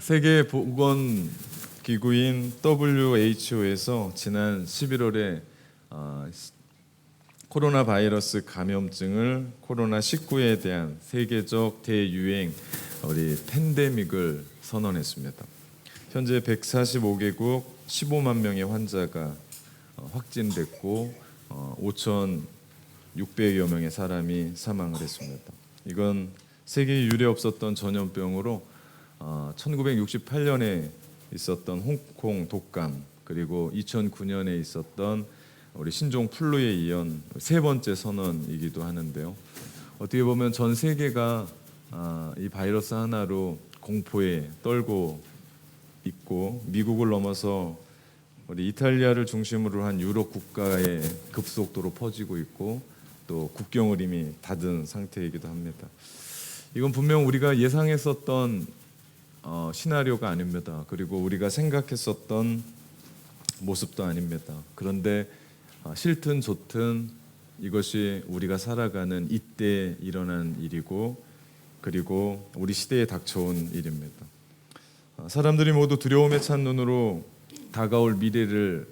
세계보건기구인 WHO에서 지난 11월에 코로나 바이러스 감염증을 코로나19에 대한 세계적 대유행 우리 팬데믹을 선언했습니다. 현재 145개국 15만 명의 환자가 확진됐고 5,600여 명의 사람이 사망을 했습니다. 이건 세계 유례 없었던 전염병으로 1968년에 있었던 홍콩 독감 그리고 2009년에 있었던 우리 신종 플루에 이은 세 번째 선언이기도 하는데요. 어떻게 보면 전 세계가 이 바이러스 하나로 공포에 떨고 있고 미국을 넘어서 우리 이탈리아를 중심으로 한 유럽 국가에 급속도로 퍼지고 있고 또 국경을 이미 닫은 상태이기도 합니다. 이건 분명 우리가 예상했었던 시나리오가 아닙니다. 그리고 우리가 생각했었던 모습도 아닙니다. 그런데 싫든 좋든 이것이 우리가 살아가는 이때 일어난 일이고 그리고 우리 시대에 닥쳐온 일입니다. 사람들이 모두 두려움에 찬 눈으로 다가올 미래를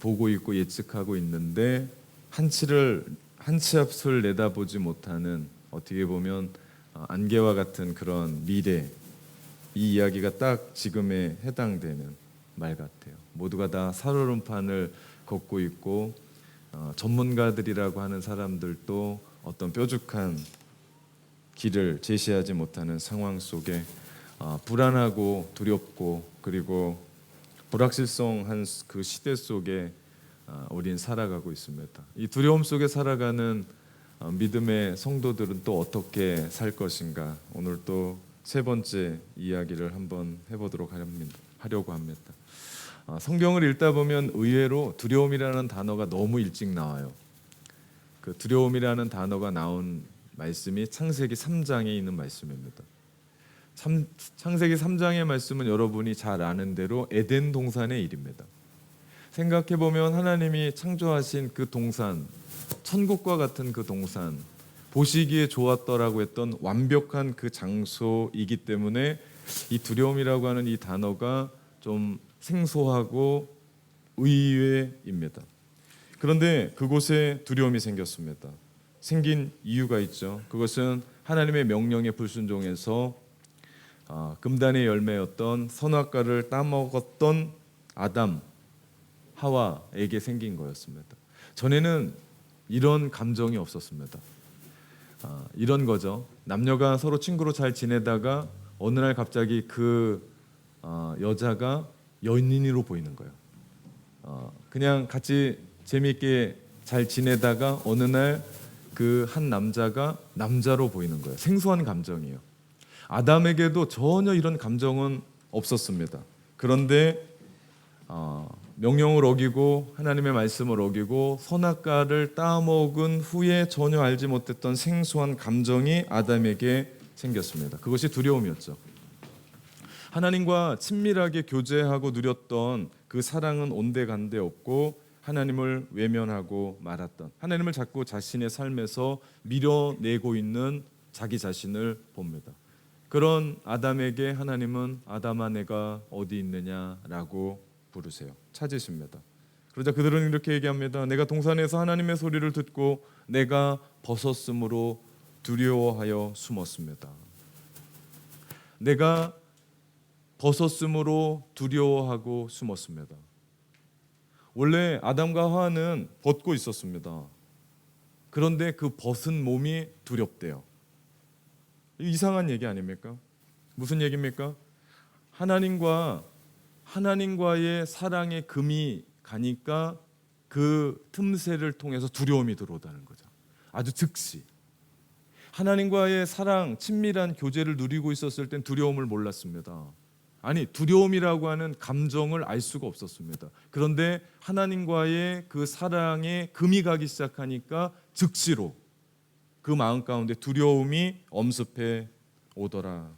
보고 있고 예측하고 있는데 한 치 앞을 내다보지 못하는 어떻게 보면 안개와 같은 그런 미래, 이 이야기가 딱 지금에 해당되는 말 같아요. 모두가 다 살얼음판을 걷고 있고 전문가들이라고 하는 사람들도 어떤 뾰족한 길을 제시하지 못하는 상황 속에 불안하고 두렵고 그리고 불확실성한 그 시대 속에 우린 살아가고 있습니다. 이 두려움 속에 살아가는 믿음의 성도들은 또 어떻게 살 것인가? 오늘 또 세 번째 이야기를 한번 해보도록 하려고 합니다. 성경을 읽다 보면 의외로 두려움이라는 단어가 너무 일찍 나와요. 그 두려움이라는 단어가 나온 말씀이 창세기 3장에 있는 말씀입니다. 창세기 3장의 말씀은 여러분이 잘 아는 대로 에덴 동산의 일입니다. 생각해보면 하나님이 창조하신 그 동산, 천국과 같은 그 동산, 보시기에 좋았더라고 했던 완벽한 그 장소이기 때문에 이 두려움이라고 하는 이 단어가 좀 생소하고 의외입니다. 그런데 그곳에 두려움이 생겼습니다. 생긴 이유가 있죠. 그것은 하나님의 명령에 불순종해서 금단의 열매였던 선악과를 따먹었던 아담, 하와에게 생긴 거였습니다. 전에는 이런 감정이 없었습니다. 이런 거죠. 남녀가 서로 친구로 잘 지내다가 어느 날 갑자기 그 여자가 연인으로 보이는 거예요. 그냥 같이 재미있게 잘 지내다가 어느 날 그 한 남자가 남자로 보이는 거예요. 생소한 감정이에요. 아담에게도 전혀 이런 감정은 없었습니다. 그런데 명령을 어기고 하나님의 말씀을 어기고 선악과를 따먹은 후에 전혀 알지 못했던 생소한 감정이 아담에게 생겼습니다. 그것이 두려움이었죠. 하나님과 친밀하게 교제하고 누렸던 그 사랑은 온데간데 없고 하나님을 외면하고 말았던, 하나님을 자꾸 자신의 삶에서 밀어내고 있는 자기 자신을 봅니다. 그런 아담에게 하나님은 아담아 내가 어디 있느냐라고 부르세요. 찾으십니다. 그러자 그들은 이렇게 얘기합니다. 내가 동산에서 하나님의 소리를 듣고 내가 벗었으므로 두려워하여 숨었습니다. 내가 벗었으므로 두려워하고 숨었습니다. 원래 아담과 하와는 벗고 있었습니다. 그런데 그 벗은 몸이 두렵대요. 이상한 얘기 아닙니까? 무슨 얘기입니까? 하나님과의 사랑의 금이 가니까 그 틈새를 통해서 두려움이 들어오다는 거죠. 아주 즉시. 하나님과의 사랑, 친밀한 교제를 누리고 있었을 땐 두려움을 몰랐습니다. 아니, 두려움이라고 하는 감정을 알 수가 없었습니다. 그런데 하나님과의 그 사랑에 금이 가기 시작하니까 즉시로 그 마음 가운데 두려움이 엄습해 오더라.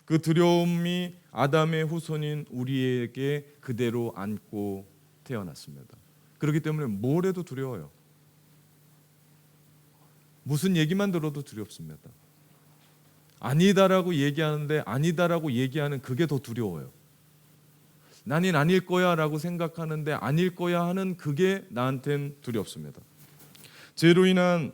그 두려움이 아담의 후손인 우리에게 그대로 안고 태어났습니다. 그렇기 때문에 뭘 해도 두려워요. 무슨 얘기만 들어도 두렵습니다. 아니다라고 얘기하는데 아니다라고 얘기하는 그게 더 두려워요. 나는 아닐 거야 라고 생각하는데 아닐 거야 하는 그게 나한텐 두렵습니다. 죄로 인한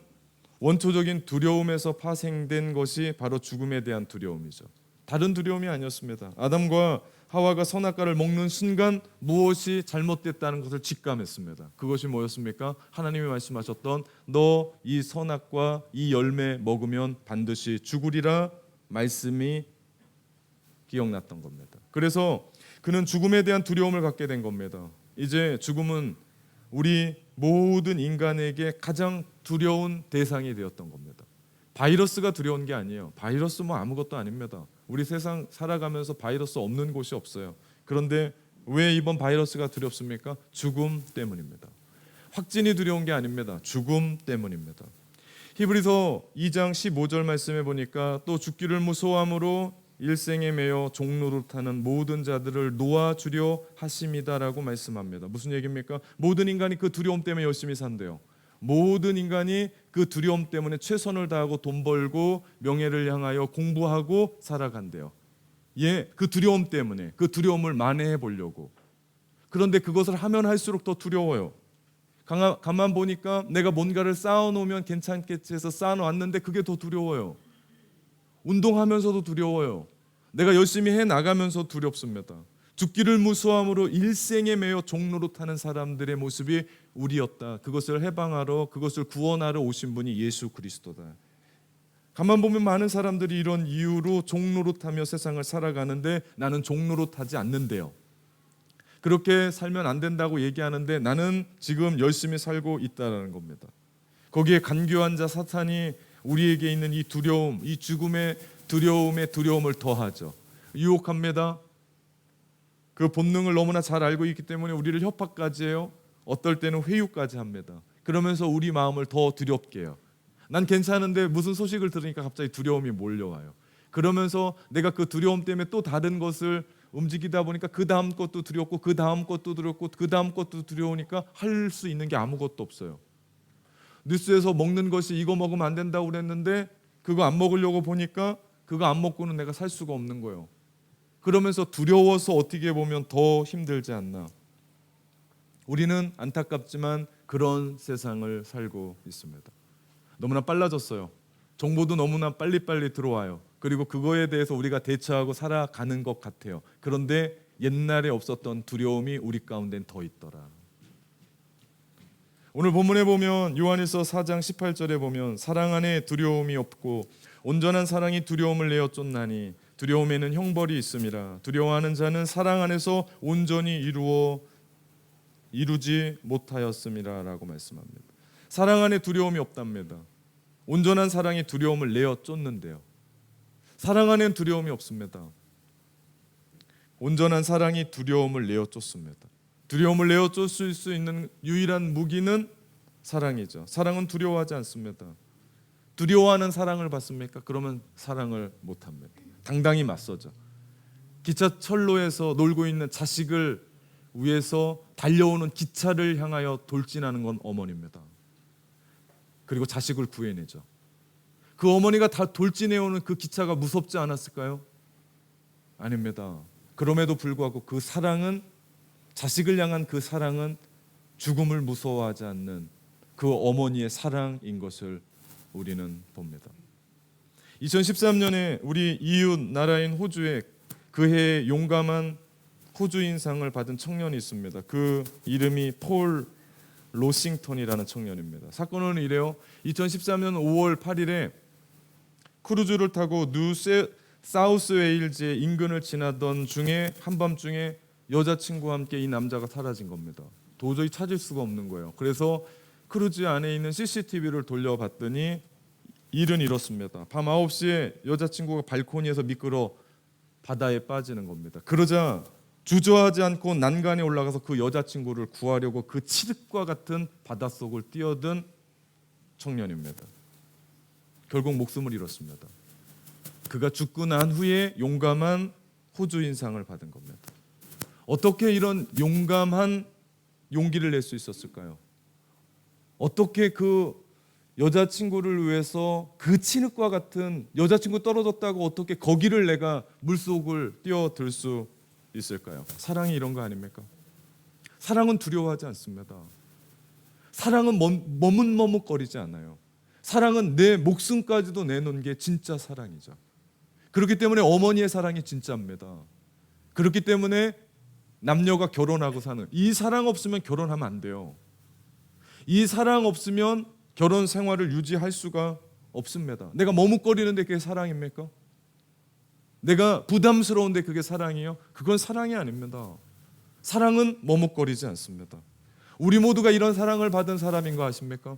원초적인 두려움에서 파생된 것이 바로 죽음에 대한 두려움이죠. 다른 두려움이 아니었습니다. 아담과 하와가 선악과를 먹는 순간 무엇이 잘못됐다는 것을 직감했습니다. 그것이 뭐였습니까? 하나님이 말씀하셨던 너 이 선악과 이 열매 먹으면 반드시 죽으리라 말씀이 기억났던 겁니다. 그래서 그는 죽음에 대한 두려움을 갖게 된 겁니다. 이제 죽음은 우리 모든 인간에게 가장 두려운 대상이 되었던 겁니다. 바이러스가 두려운 게 아니에요. 바이러스 뭐 아무것도 아닙니다. 우리 세상 살아가면서 바이러스 없는 곳이 없어요. 그런데 왜 이번 바이러스가 두렵습니까? 죽음 때문입니다. 확진이 두려운 게 아닙니다. 죽음 때문입니다. 히브리서 2장 15절 말씀에 보니까 또 죽기를 무서워함으로 일생에 매여 종노릇하는 모든 자들을 놓아주려 하심이다라고 말씀합니다. 무슨 얘기입니까? 모든 인간이 그 두려움 때문에 열심히 산대요. 모든 인간이 그 두려움 때문에 최선을 다하고 돈 벌고 명예를 향하여 공부하고 살아간대요. 예, 그 두려움 때문에 그 두려움을 만회해 보려고. 그런데 그것을 하면 할수록 더 두려워요. 가만 보니까 내가 뭔가를 쌓아놓으면 괜찮겠지 해서 쌓아놨는데 그게 더 두려워요. 운동하면서도 두려워요. 내가 열심히 해나가면서 두렵습니다. 죽기를 무서워함으로 일생에 매여 종노릇하는 사람들의 모습이 우리였다. 그것을 해방하러, 그것을 구원하러 오신 분이 예수 그리스도다. 가만 보면 많은 사람들이 이런 이유로 종노릇하며 세상을 살아가는데 나는 종노릇하지 않는데요. 그렇게 살면 안 된다고 얘기하는데 나는 지금 열심히 살고 있다는 겁니다. 거기에 간교한 자 사탄이 우리에게 있는 이 두려움, 이 죽음의 두려움을 더하죠. 유혹합니다. 그 본능을 너무나 잘 알고 있기 때문에 우리를 협박까지 해요. 어떨 때는 회유까지 합니다. 그러면서 우리 마음을 더 두렵게 해요. 난 괜찮은데 무슨 소식을 들으니까 갑자기 두려움이 몰려와요. 그러면서 내가 그 두려움 때문에 또 다른 것을 움직이다 보니까 그 다음 것도 두렵고 그 다음 것도 두렵고 그 다음 것도 두려우니까 할 수 있는 게 아무것도 없어요. 뉴스에서 먹는 것이 이거 먹으면 안 된다고 그랬는데 그거 안 먹으려고 보니까 그거 안 먹고는 내가 살 수가 없는 거예요. 그러면서 두려워서 어떻게 보면 더 힘들지 않나. 우리는 안타깝지만 그런 세상을 살고 있습니다. 너무나 빨라졌어요. 정보도 너무나 빨리빨리 들어와요. 그리고 그거에 대해서 우리가 대처하고 살아가는 것 같아요. 그런데 옛날에 없었던 두려움이 우리 가운데는 더 있더라. 오늘 본문에 보면 요한일서 4장 18절에 보면 사랑 안에 두려움이 없고 온전한 사랑이 두려움을 내어 쫓나니 두려움에는 형벌이 있음이라. 두려워하는 자는 사랑 안에서 온전히 이루지 못하였음이라 라고 말씀합니다. 사랑 안에 두려움이 없답니다. 온전한 사랑이 두려움을 내어 쫓는데요. 사랑 안에는 두려움이 없습니다. 온전한 사랑이 두려움을 내어 쫓습니다. 두려움을 내어 쫓을 수 있는 유일한 무기는 사랑이죠. 사랑은 두려워하지 않습니다. 두려워하는 사랑을 받습니까? 그러면 사랑을 못합니다. 당당히 맞서죠. 기차철로에서 놀고 있는 자식을 위해서 달려오는 기차를 향하여 돌진하는 건 어머니입니다. 그리고 자식을 구해내죠. 그 어머니가 다 돌진해오는 그 기차가 무섭지 않았을까요? 아닙니다. 그럼에도 불구하고 그 사랑은, 자식을 향한 그 사랑은 죽음을 무서워하지 않는 그 어머니의 사랑인 것을 우리는 봅니다. 2013년에 우리 이웃 나라인 호주에 그해 용감한 호주인상을 받은 청년이 있습니다. 그 이름이 폴 로싱턴이라는 청년입니다. 사건은 이래요. 2013년 5월 8일에 크루즈를 타고 사우스 웨일즈의 인근을 지나던 중에 한밤중에 여자친구와 함께 이 남자가 사라진 겁니다. 도저히 찾을 수가 없는 거예요. 그래서 크루즈 안에 있는 CCTV를 돌려봤더니 일은 이렇습니다. 밤 9시에 여자친구가 발코니에서 미끄러 바다에 빠지는 겁니다. 그러자 주저하지 않고 난간에 올라가서 그 여자친구를 구하려고 그 칠흑과 같은 바닷속을 뛰어든 청년입니다. 결국 목숨을 잃었습니다. 그가 죽고 난 후에 용감한 호주인상을 받은 겁니다. 어떻게 이런 용감한 용기를 낼 수 있었을까요? 어떻게 그 여자친구를 위해서 그 진흙과 같은 여자친구 떨어졌다고 어떻게 거기를 내가 물속을 뛰어들 수 있을까요? 사랑이 이런 거 아닙니까? 사랑은 두려워하지 않습니다. 사랑은 머뭇머뭇거리지 않아요. 사랑은 내 목숨까지도 내놓은 게 진짜 사랑이죠. 그렇기 때문에 어머니의 사랑이 진짜입니다. 그렇기 때문에 남녀가 결혼하고 사는 이 사랑 없으면 결혼하면 안 돼요. 이 사랑 없으면 결혼 생활을 유지할 수가 없습니다. 내가 머뭇거리는데 그게 사랑입니까? 내가 부담스러운데 그게 사랑이에요? 그건 사랑이 아닙니다. 사랑은 머뭇거리지 않습니다. 우리 모두가 이런 사랑을 받은 사람인 거 아십니까?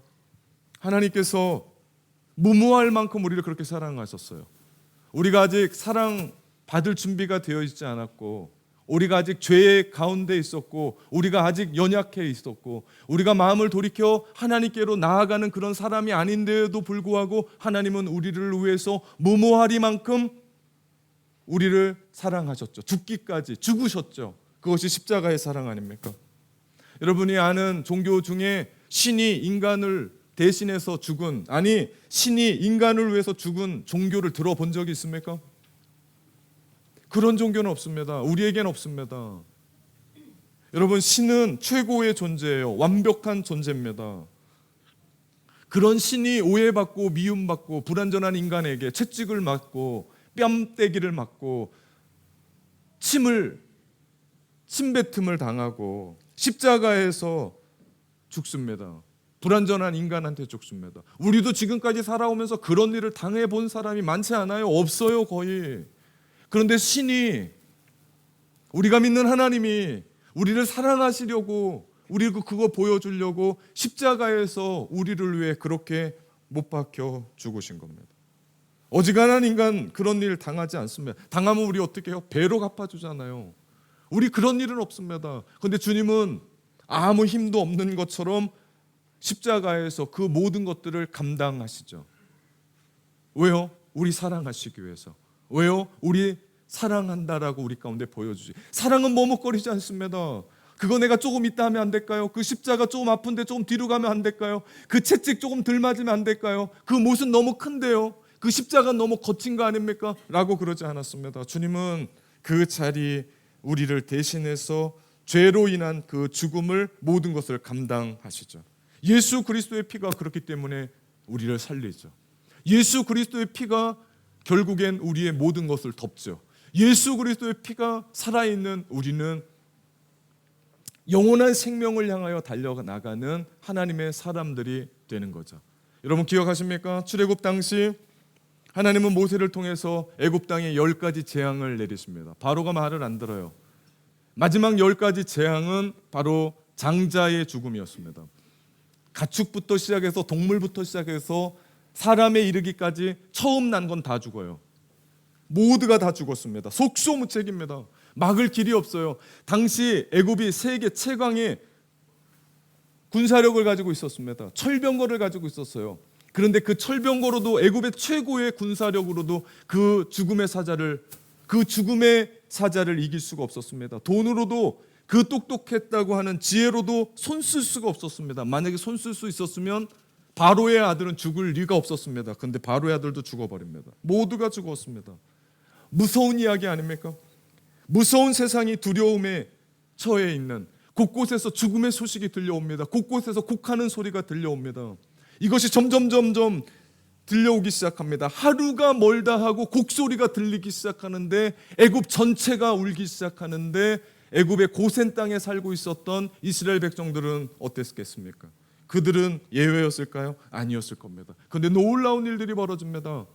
하나님께서 무모할 만큼 우리를 그렇게 사랑하셨어요. 우리가 아직 사랑 받을 준비가 되어 있지 않았고, 우리가 아직 죄의 가운데 있었고, 우리가 아직 연약해 있었고, 우리가 마음을 돌이켜 하나님께로 나아가는 그런 사람이 아닌데도 불구하고 하나님은 우리를 위해서 무모하리만큼 우리를 사랑하셨죠. 죽기까지 죽으셨죠. 그것이 십자가의 사랑 아닙니까? 여러분이 아는 종교 중에 신이 인간을 대신해서 죽은, 아니 신이 인간을 위해서 죽은 종교를 들어본 적이 있습니까? 그런 종교는 없습니다. 우리에겐 없습니다. 여러분, 신은 최고의 존재예요. 완벽한 존재입니다. 그런 신이 오해받고 미움받고 불완전한 인간에게 채찍을 맞고 뺨때기를 맞고 침뱉음을 당하고 십자가에서 죽습니다. 불완전한 인간한테 죽습니다. 우리도 지금까지 살아오면서 그런 일을 당해본 사람이 많지 않아요. 없어요, 거의. 그런데 신이, 우리가 믿는 하나님이 우리를 사랑하시려고, 우리가 그거 보여주려고 십자가에서 우리를 위해 그렇게 못 박혀 죽으신 겁니다. 어지간한 인간 그런 일 당하지 않습니다. 당하면 우리 어떻게 해요? 배로 갚아주잖아요. 우리 그런 일은 없습니다. 그런데 주님은 아무 힘도 없는 것처럼 십자가에서 그 모든 것들을 감당하시죠. 왜요? 우리 사랑하시기 위해서. 왜요? 우리 사랑한다라고 우리 가운데 보여주지. 사랑은 머뭇거리지 않습니다. 그거 내가 조금 있다 하면 안 될까요? 그 십자가 조금 아픈데 조금 뒤로 가면 안 될까요? 그 채찍 조금 덜 맞으면 안 될까요? 그 못은 너무 큰데요? 그 십자가 너무 거친 거 아닙니까? 라고 그러지 않았습니다. 주님은 그 자리 우리를 대신해서 죄로 인한 그 죽음을 모든 것을 감당하시죠. 예수 그리스도의 피가 그렇기 때문에 우리를 살리죠. 예수 그리스도의 피가 결국엔 우리의 모든 것을 덮죠. 예수 그리스도의 피가 살아있는 우리는 영원한 생명을 향하여 달려나가는 하나님의 사람들이 되는 거죠. 여러분 기억하십니까? 출애굽 당시 하나님은 모세를 통해서 애굽 땅에 10가지 재앙을 내리십니다. 바로가 말을 안 들어요. 마지막 10가지 재앙은 바로 장자의 죽음이었습니다. 가축부터 시작해서 동물부터 시작해서 사람에 이르기까지 처음 난 건 다 죽어요. 모두가 다 죽었습니다. 속수무책입니다. 막을 길이 없어요. 당시 애굽이 세계 최강의 군사력을 가지고 있었습니다. 철병거를 가지고 있었어요. 그런데 그 철병거로도 애굽의 최고의 군사력으로도 그 죽음의 사자를 이길 수가 없었습니다. 돈으로도 그 똑똑했다고 하는 지혜로도 손쓸 수가 없었습니다. 만약에 손쓸 수 있었으면 바로의 아들은 죽을 리가 없었습니다. 그런데 바로의 아들도 죽어버립니다. 모두가 죽었습니다. 무서운 이야기 아닙니까? 무서운 세상이 두려움에 처해 있는, 곳곳에서 죽음의 소식이 들려옵니다. 곳곳에서 곡하는 소리가 들려옵니다. 이것이 점점 들려오기 시작합니다. 하루가 멀다 하고 곡소리가 들리기 시작하는데 애굽 전체가 울기 시작하는데 애굽의 고센 땅에 살고 있었던 이스라엘 백성들은 어땠겠습니까? 그들은 예외였을까요? 아니었을 겁니다. 그런데 놀라운 일들이 벌어집니다.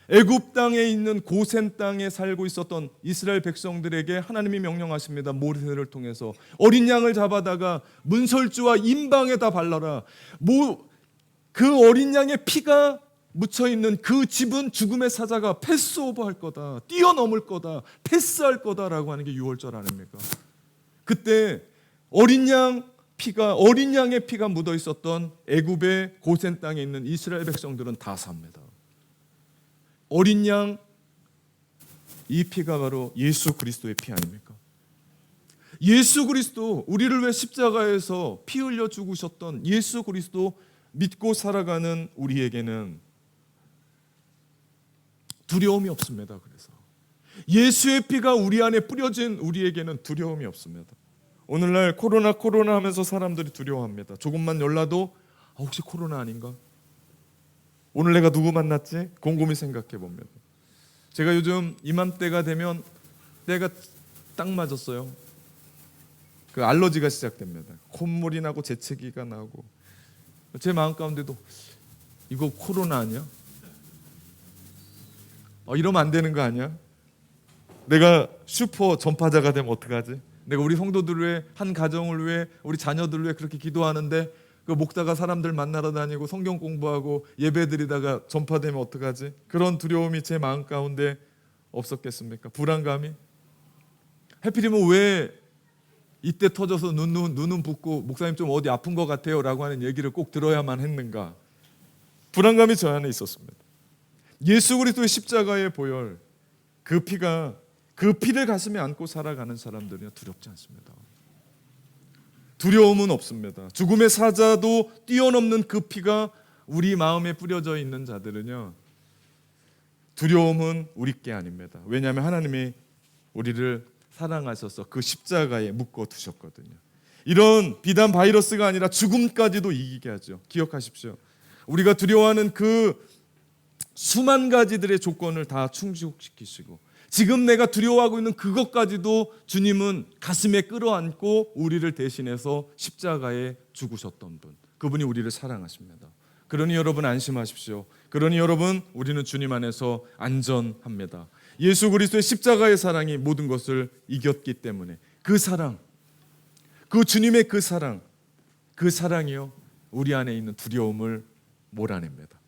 애굽 땅에 있는 고센 땅에 살고 있었던 이스라엘 백성들에게 하나님이 명령하십니다. 모세를 통해서 어린 양을 잡아다가 문설주와 임방에다 발라라. 그 어린 양의 피가 묻혀있는 그 집은 죽음의 사자가 패스오버할 거다, 뛰어넘을 거다, 패스할 거다라고 하는 게 6월절 아닙니까? 그때 어린 양의 피가 묻어 있었던 애굽의 고센 땅에 있는 이스라엘 백성들은 다 삽니다. 어린 양, 이 피가 바로 예수 그리스도의 피 아닙니까? 예수 그리스도, 우리를 위해 십자가에서 피 흘려 죽으셨던 예수 그리스도, 믿고 살아가는 우리에게는 두려움이 없습니다. 그래서 예수의 피가 우리 안에 뿌려진 우리에게는 두려움이 없습니다. 오늘날 코로나 하면서 사람들이 두려워합니다. 조금만 열나도 혹시 코로나 아닌가? 오늘 내가 누구 만났지? 곰곰이 생각해 봅니다. 제가 요즘 이맘때가 되면 때가 딱 맞았어요. 그 알러지가 시작됩니다. 콧물이 나고 재채기가 나고 제 마음 가운데도 이거 코로나 아니야? 이러면 안 되는 거 아니야? 내가 슈퍼 전파자가 되면 어떡하지? 내가 우리 성도들을 위해, 한 가정을 위해, 우리 자녀들을 위해 그렇게 기도하는데 그 목사가 사람들 만나러 다니고 성경 공부하고 예배드리다가 전파되면 어떡하지? 그런 두려움이 제 마음 가운데 없었겠습니까? 불안감이? 하필이면 왜 이때 터져서 눈은 붓고 목사님 좀 어디 아픈 것 같아요 라고 하는 얘기를 꼭 들어야만 했는가? 불안감이 저 안에 있었습니다. 예수 그리스도의 십자가의 보혈, 그 피를 가슴에 안고 살아가는 사람들은 두렵지 않습니다. 두려움은 없습니다. 죽음의 사자도 뛰어넘는 그 피가 우리 마음에 뿌려져 있는 자들은요, 두려움은 우리 게 아닙니다. 왜냐하면 하나님이 우리를 사랑하셔서 그 십자가에 묶어 두셨거든요. 이런 비단 바이러스가 아니라 죽음까지도 이기게 하죠. 기억하십시오. 우리가 두려워하는 그 수만 가지들의 조건을 다 충족시키시고 지금 내가 두려워하고 있는 그것까지도 주님은 가슴에 끌어안고 우리를 대신해서 십자가에 죽으셨던 분, 그분이 우리를 사랑하십니다. 그러니 여러분 안심하십시오. 그러니 여러분 우리는 주님 안에서 안전합니다. 예수 그리스도의 십자가의 사랑이 모든 것을 이겼기 때문에 그 사랑, 그 주님의 그 사랑이요 우리 안에 있는 두려움을 몰아냅니다.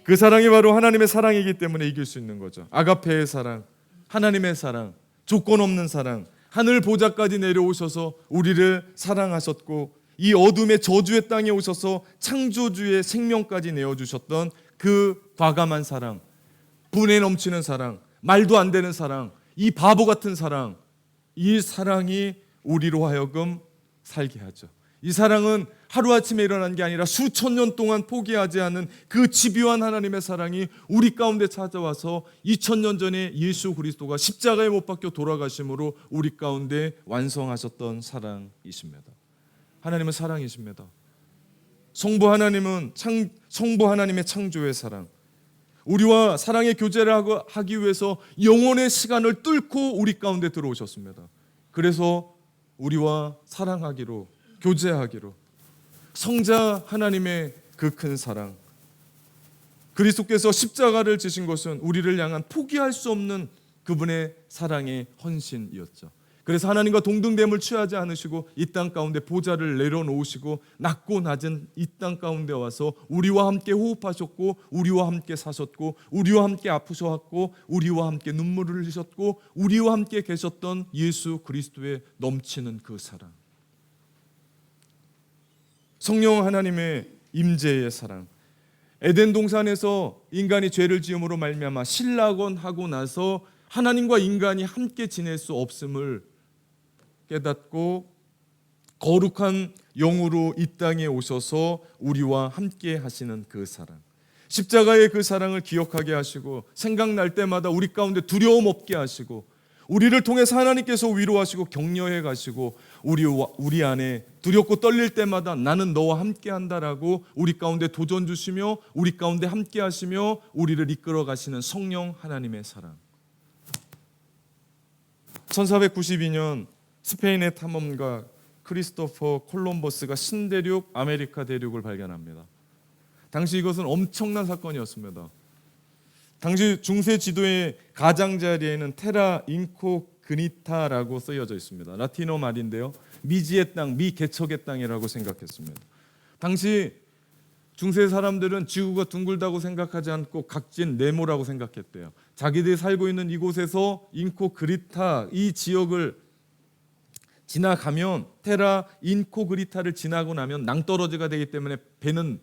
그 사랑이 바로 하나님의 사랑이기 때문에 이길 수 있는 거죠. 아가페의 사랑, 하나님의 사랑, 조건 없는 사랑, 하늘 보좌까지 내려오셔서 우리를 사랑하셨고 이 어둠의 저주의 땅에 오셔서 창조주의 생명까지 내어주셨던 그 과감한 사랑, 분에 넘치는 사랑, 말도 안 되는 사랑, 이 바보 같은 사랑, 이 사랑이 우리로 하여금 살게 하죠. 이 사랑은 하루아침에 일어난 게 아니라 수천 년 동안 포기하지 않은 그 집요한 하나님의 사랑이 우리 가운데 찾아와서 2000년 전에 예수 그리스도가 십자가에 못 박혀 돌아가심으로 우리 가운데 완성하셨던 사랑이십니다. 하나님은 사랑이십니다. 성부 하나님의 창조의 사랑, 우리와 사랑의 교제를 하기 위해서 영원의 시간을 뚫고 우리 가운데 들어오셨습니다. 그래서 우리와 사랑하기로, 교제하기로, 성자 하나님의 그 큰 사랑, 그리스도께서 십자가를 지신 것은 우리를 향한 포기할 수 없는 그분의 사랑의 헌신이었죠. 그래서 하나님과 동등됨을 취하지 않으시고 이 땅 가운데 보좌를 내려놓으시고 낮고 낮은 이 땅 가운데 와서 우리와 함께 호흡하셨고 우리와 함께 사셨고 우리와 함께 아프셨고 우리와 함께 눈물을 흘리셨고 우리와 함께 계셨던 예수 그리스도의 넘치는 그 사랑, 성령 하나님의 임재의 사랑, 에덴 동산에서 인간이 죄를 지음으로 말미암아 신락원하고 나서 하나님과 인간이 함께 지낼 수 없음을 깨닫고 거룩한 영으로 이 땅에 오셔서 우리와 함께 하시는 그 사랑, 십자가의 그 사랑을 기억하게 하시고 생각날 때마다 우리 가운데 두려움 없게 하시고 우리를 통해서 하나님께서 위로하시고 격려해 가시고 우리 안에 두렵고 떨릴 때마다 나는 너와 함께 한다라고 우리 가운데 도전 주시며 우리 가운데 함께 하시며 우리를 이끌어 가시는 성령 하나님의 사랑. 1492년 스페인의 탐험가 크리스토퍼 콜럼버스가 신대륙 아메리카 대륙을 발견합니다. 당시 이것은 엄청난 사건이었습니다. 당시 중세 지도의 가장자리에는 테라 인코그니타라고 쓰여져 있습니다. 라틴어 말인데요, 미지의 땅, 미개척의 땅이라고 생각했습니다. 당시 중세 사람들은 지구가 둥글다고 생각하지 않고 각진 네모라고 생각했대요. 자기들이 살고 있는 이곳에서 인코그리타 이 지역을 지나가면 테라 인코그리타를 지나고 나면 낭떠러지가 되기 때문에 배는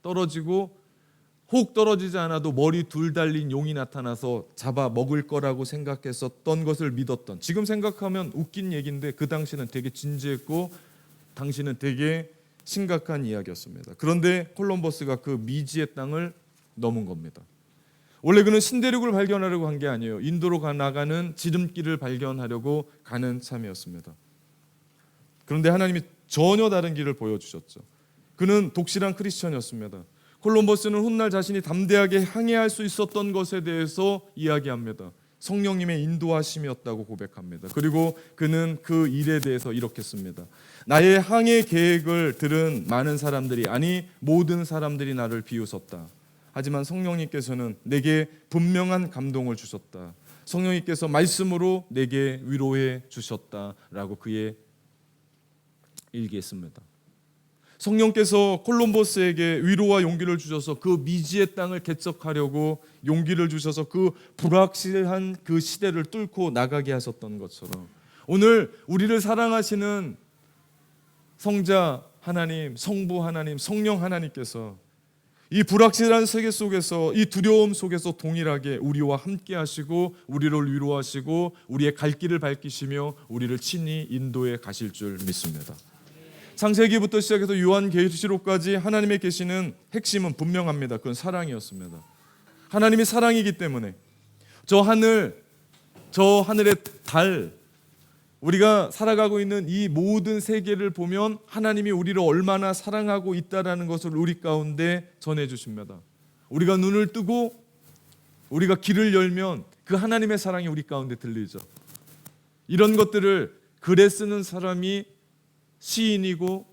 떨어지고 혹 떨어지지 않아도 머리 둘 달린 용이 나타나서 잡아 먹을 거라고 생각했었던 것을 믿었던, 지금 생각하면 웃긴 얘기인데 그 당시는 되게 진지했고 당시는 되게 심각한 이야기였습니다. 그런데 콜럼버스가 그 미지의 땅을 넘은 겁니다. 원래 그는 신대륙을 발견하려고 한 게 아니에요. 인도로 나가는 지름길을 발견하려고 가는 참이었습니다. 그런데 하나님이 전혀 다른 길을 보여주셨죠. 그는 독실한 크리스천이었습니다. 콜럼버스는 훗날 자신이 담대하게 항해할 수 있었던 것에 대해서 이야기합니다. 성령님의 인도하심이었다고 고백합니다. 그리고 그는 그 일에 대해서 이렇게 씁니다. 나의 항해 계획을 들은 많은 사람들이, 아니 모든 사람들이 나를 비웃었다. 하지만 성령님께서는 내게 분명한 감동을 주셨다. 성령님께서 말씀으로 내게 위로해 주셨다라고 그의 일기에 씁니다. 성령께서 콜럼버스에게 위로와 용기를 주셔서 그 미지의 땅을 개척하려고 용기를 주셔서 그 불확실한 그 시대를 뚫고 나가게 하셨던 것처럼, 오늘 우리를 사랑하시는 성자 하나님, 성부 하나님, 성령 하나님께서 이 불확실한 세계 속에서, 이 두려움 속에서 동일하게 우리와 함께 하시고 우리를 위로하시고 우리의 갈 길을 밝히시며 우리를 친히 인도해 가실 줄 믿습니다. 창세기부터 시작해서 요한계시록까지 하나님의 계시는 핵심은 분명합니다. 그건 사랑이었습니다. 하나님이 사랑이기 때문에 저 하늘의 달, 우리가 살아가고 있는 이 모든 세계를 보면 하나님이 우리를 얼마나 사랑하고 있다라는 것을 우리 가운데 전해주십니다. 우리가 눈을 뜨고 우리가 귀를 열면 그 하나님의 사랑이 우리 가운데 들리죠. 이런 것들을 글에 쓰는 사람이 시인이고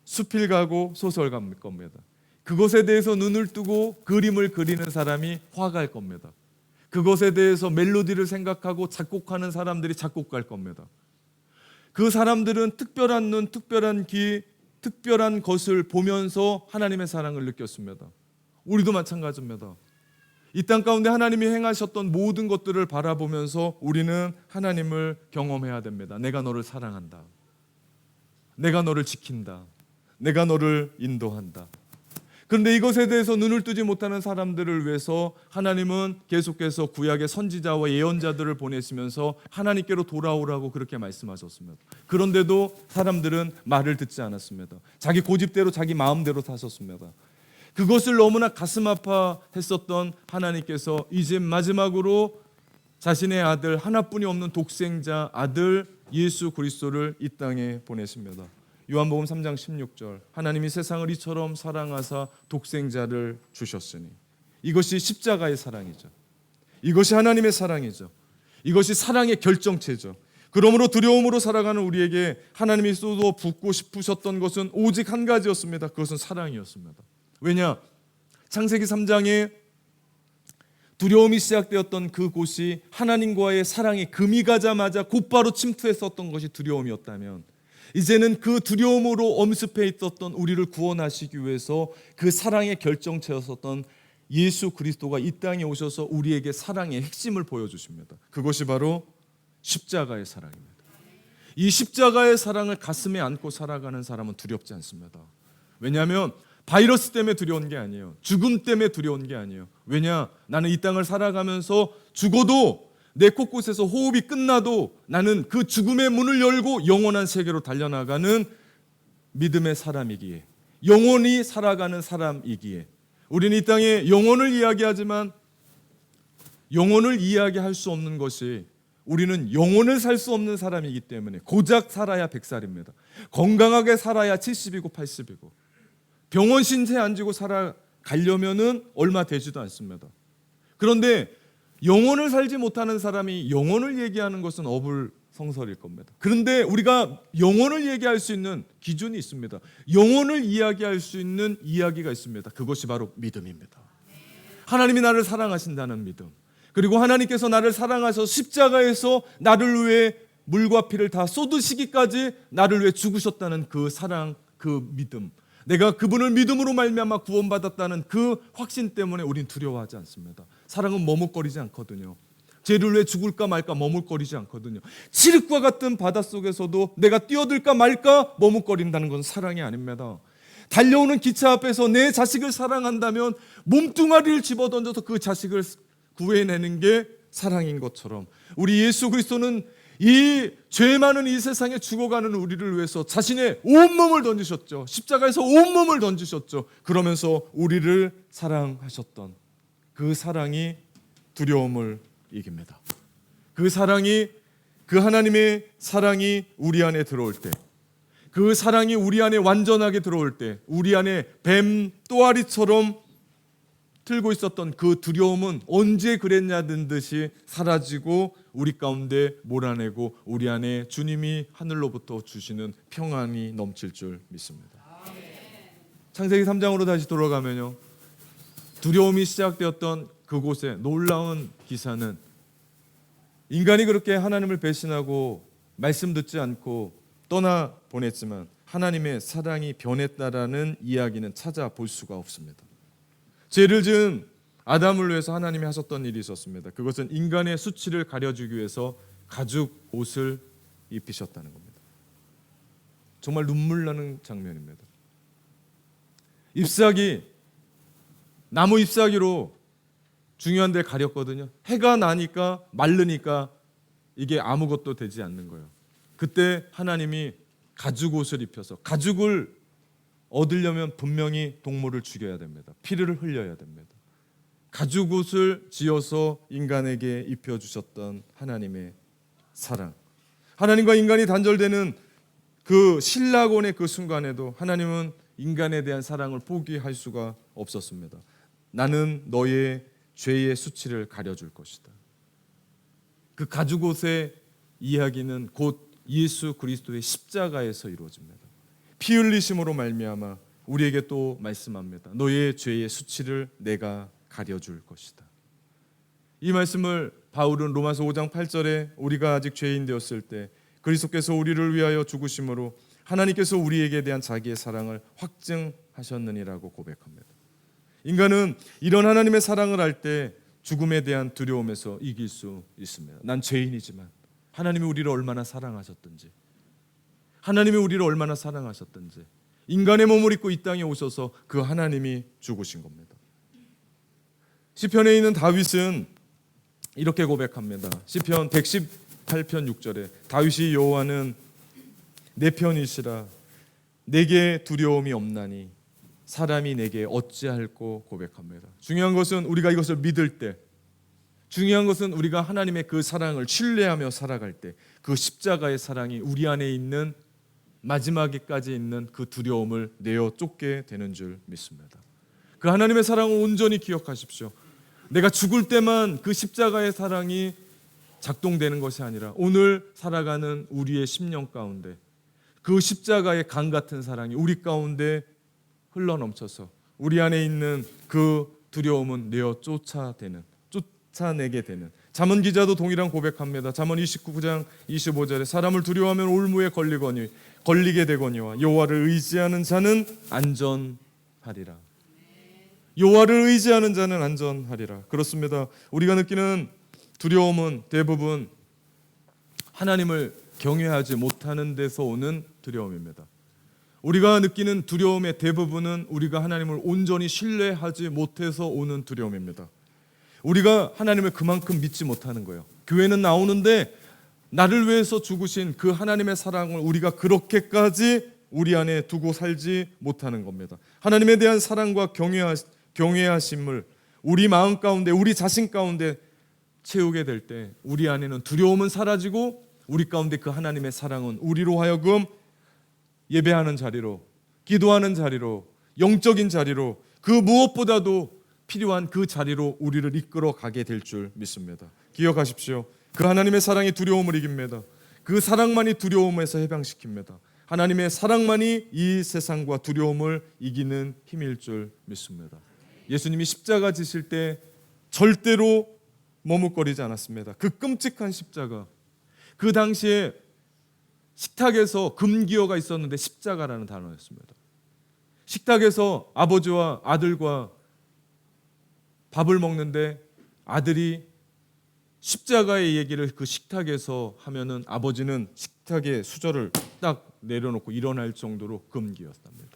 수필가고 소설가일 겁니다. 그것에 대해서 눈을 뜨고 그림을 그리는 사람이 화가일 겁니다. 그것에 대해서 멜로디를 생각하고 작곡하는 사람들이 작곡가일 겁니다. 그 사람들은 특별한 눈, 특별한 귀, 특별한 것을 보면서 하나님의 사랑을 느꼈습니다. 우리도 마찬가지입니다. 이 땅 가운데 하나님이 행하셨던 모든 것들을 바라보면서 우리는 하나님을 경험해야 됩니다. 내가 너를 사랑한다. 내가 너를 지킨다. 내가 너를 인도한다. 그런데 이것에 대해서 눈을 뜨지 못하는 사람들을 위해서 하나님은 계속해서 구약의 선지자와 예언자들을 보내시면서 하나님께로 돌아오라고 그렇게 말씀하셨습니다. 그런데도 사람들은 말을 듣지 않았습니다. 자기 고집대로 자기 마음대로 사셨습니다. 그것을 너무나 가슴 아파했었던 하나님께서 이제 마지막으로 자신의 아들, 하나뿐이 없는 독생자 아들 예수 그리스도를 이 땅에 보내십니다. 요한복음 3장 16절, 하나님이 세상을 이처럼 사랑하사 독생자를 주셨으니, 이것이 십자가의 사랑이죠. 이것이 하나님의 사랑이죠. 이것이 사랑의 결정체죠. 그러므로 두려움으로 살아가는 우리에게 하나님이 쏟아 붓고 싶으셨던 것은 오직 한 가지였습니다. 그것은 사랑이었습니다. 왜냐? 창세기 3장에 두려움이 시작되었던 그곳이 하나님과의 사랑이 금이 가자마자 곧바로 침투했었던 것이 두려움이었다면, 이제는 그 두려움으로 엄습해 있었던 우리를 구원하시기 위해서 그 사랑의 결정체였었던 예수 그리스도가 이 땅에 오셔서 우리에게 사랑의 핵심을 보여주십니다. 그것이 바로 십자가의 사랑입니다. 이 십자가의 사랑을 가슴에 안고 살아가는 사람은 두렵지 않습니다. 왜냐하면 바이러스 때문에 두려운 게 아니에요. 죽음 때문에 두려운 게 아니에요. 왜냐? 나는 이 땅을 살아가면서 죽어도, 내 곳곳에서 호흡이 끝나도 나는 그 죽음의 문을 열고 영원한 세계로 달려나가는 믿음의 사람이기에, 영원히 살아가는 사람이기에, 우리는 이 땅에 영혼을 이야기하지만 영혼을 이야기할 수 없는 것이, 우리는 영혼을 살 수 없는 사람이기 때문에 고작 살아야 100살입니다. 건강하게 살아야 70이고 80이고, 병원 신세 안 지고 살아가려면은 얼마 되지도 않습니다. 그런데 영혼을 살지 못하는 사람이 영혼을 얘기하는 것은 어불성설일 겁니다. 그런데 우리가 영혼을 얘기할 수 있는 기준이 있습니다. 영혼을 이야기할 수 있는 이야기가 있습니다. 그것이 바로 믿음입니다. 하나님이 나를 사랑하신다는 믿음, 그리고 하나님께서 나를 사랑하셔서 십자가에서 나를 위해 물과 피를 다 쏟으시기까지 나를 위해 죽으셨다는 그 사랑, 그 믿음, 내가 그분을 믿음으로 말미암아 구원받았다는 그 확신 때문에 우린 두려워하지 않습니다. 사랑은 머뭇거리지 않거든요. 죄를 위해 죽을까 말까 머뭇거리지 않거든요. 칠흑과 같은 바닷속에서도 내가 뛰어들까 말까 머뭇거린다는 건 사랑이 아닙니다. 달려오는 기차 앞에서 내 자식을 사랑한다면 몸뚱아리를 집어던져서 그 자식을 구해내는 게 사랑인 것처럼, 우리 예수 그리스도는 이 죄 많은 이 세상에 죽어가는 우리를 위해서 자신의 온몸을 던지셨죠. 십자가에서 온몸을 던지셨죠. 그러면서 우리를 사랑하셨던 그 사랑이 두려움을 이깁니다. 그 사랑이, 그 하나님의 사랑이 우리 안에 들어올 때, 그 사랑이 우리 안에 완전하게 들어올 때, 우리 안에 뱀 또아리처럼 틀고 있었던 그 두려움은 언제 그랬냐는 듯이 사라지고 우리 가운데 몰아내고 우리 안에 주님이 하늘로부터 주시는 평안이 넘칠 줄 믿습니다. 창세기 3장으로 다시 돌아가면요, 두려움이 시작되었던 그곳에 놀라운 기사는 인간이 그렇게 하나님을 배신하고 말씀 듣지 않고 떠나 보냈지만 하나님의 사랑이 변했다라는 이야기는 찾아볼 수가 없습니다. 죄를 지은 아담을 위해서 하나님이 하셨던 일이 있었습니다. 그것은 인간의 수치를 가려주기 위해서 가죽 옷을 입히셨다는 겁니다. 정말 눈물 나는 장면입니다. 잎사귀, 나무 잎사귀로 중요한 데를 가렸거든요. 해가 나니까 마르니까 이게 아무것도 되지 않는 거예요. 그때 하나님이 가죽 옷을 입혀서, 가죽을 얻으려면 분명히 동물을 죽여야 됩니다. 피를 흘려야 됩니다. 가죽 옷을 지어서 인간에게 입혀주셨던 하나님의 사랑, 하나님과 인간이 단절되는 그 신라곤의 그 순간에도 하나님은 인간에 대한 사랑을 포기할 수가 없었습니다. 나는 너의 죄의 수치를 가려줄 것이다. 그 가죽 옷의 이야기는 곧 예수 그리스도의 십자가에서 이루어집니다. 피 흘리심으로 말미암아 우리에게 또 말씀합니다. 너의 죄의 수치를 내가 가려줄 것이다. 이 말씀을 바울은 로마서 5장 8절에 우리가 아직 죄인 되었을 때 그리스도께서 우리를 위하여 죽으심으로 하나님께서 우리에게 대한 자기의 사랑을 확증하셨느니라고 고백합니다. 인간은 이런 하나님의 사랑을 할 때 죽음에 대한 두려움에서 이길 수 있습니다. 난 죄인이지만 하나님이 우리를 얼마나 사랑하셨든지, 하나님이 우리를 얼마나 사랑하셨든지 인간의 몸을 입고 이 땅에 오셔서 그 하나님이 죽으신 겁니다. 시편에 있는 다윗은 이렇게 고백합니다. 시편 118편 6절에 다윗이 여호와는 내 편이시라 내게 두려움이 없나니 사람이 내게 어찌할꼬 고백합니다. 중요한 것은 우리가 이것을 믿을 때, 중요한 것은 우리가 하나님의 그 사랑을 신뢰하며 살아갈 때 그 십자가의 사랑이 우리 안에 있는 마지막에까지 있는 그 두려움을 내어 쫓게 되는 줄 믿습니다. 그 하나님의 사랑을 온전히 기억하십시오. 내가 죽을 때만 그 십자가의 사랑이 작동되는 것이 아니라 오늘 살아가는 우리의 심령 가운데 그 십자가의 강 같은 사랑이 우리 가운데 흘러넘쳐서 우리 안에 있는 그 두려움은 내어 쫓아내게 되는, 잠언 기자도 동일한 고백합니다. 잠언 29장 25절에 사람을 두려워하면 올무에 걸리게 되거니와 여호와를 의지하는 자는 안전하리라. 여호와를 의지하는 자는 안전하리라. 그렇습니다. 우리가 느끼는 두려움은 대부분 하나님을 경외하지 못하는 데서 오는 두려움입니다. 우리가 느끼는 두려움의 대부분은 우리가 하나님을 온전히 신뢰하지 못해서 오는 두려움입니다. 우리가 하나님을 그만큼 믿지 못하는 거예요. 교회는 나오는데 나를 위해서 죽으신 그 하나님의 사랑을 우리가 그렇게까지 우리 안에 두고 살지 못하는 겁니다. 하나님에 대한 사랑과 경외하심을 우리 마음 가운데, 우리 자신 가운데 채우게 될 때 우리 안에는 두려움은 사라지고 우리 가운데 그 하나님의 사랑은 우리로 하여금 예배하는 자리로, 기도하는 자리로, 영적인 자리로, 그 무엇보다도 필요한 그 자리로 우리를 이끌어 가게 될 줄 믿습니다. 기억하십시오. 그 하나님의 사랑이 두려움을 이깁니다. 그 사랑만이 두려움에서 해방시킵니다. 하나님의 사랑만이 이 세상과 두려움을 이기는 힘일 줄 믿습니다. 예수님이 십자가 지실 때 절대로 머뭇거리지 않았습니다. 그 끔찍한 십자가, 그 당시에 식탁에서 금기어가 있었는데 십자가라는 단어였습니다. 식탁에서 아버지와 아들과 밥을 먹는데 아들이 십자가의 얘기를 그 식탁에서 하면은 아버지는 식탁에 수저를 딱 내려놓고 일어날 정도로 금기였답니다.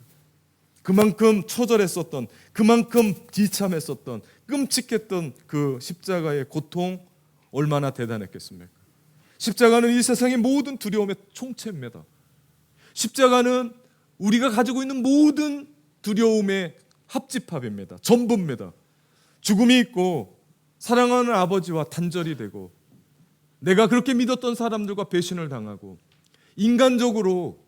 그만큼 처절했었던, 그만큼 비참했었던, 끔찍했던 그 십자가의 고통 얼마나 대단했겠습니까? 십자가는 이 세상의 모든 두려움의 총체입니다. 십자가는 우리가 가지고 있는 모든 두려움의 합집합입니다. 전부입니다. 죽음이 있고 사랑하는 아버지와 단절이 되고 내가 그렇게 믿었던 사람들과 배신을 당하고 인간적으로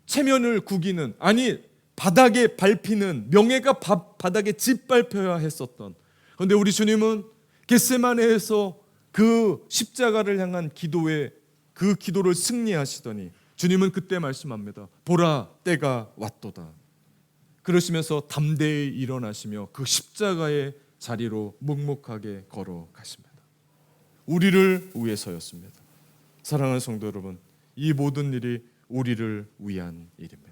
체면을 구기는, 아니 바닥에 밟히는, 명예가 바닥에 짓밟혀야 했었던, 그런데 우리 주님은 겟세마네에서 그 십자가를 향한 기도에 그 기도를 승리하시더니 주님은 그때 말씀합니다. 보라, 때가 왔도다. 그러시면서 담대히 일어나시며 그 십자가의 자리로 묵묵하게 걸어가십니다. 우리를 위해서였습니다. 사랑하는 성도 여러분, 이 모든 일이 우리를 위한 일입니다.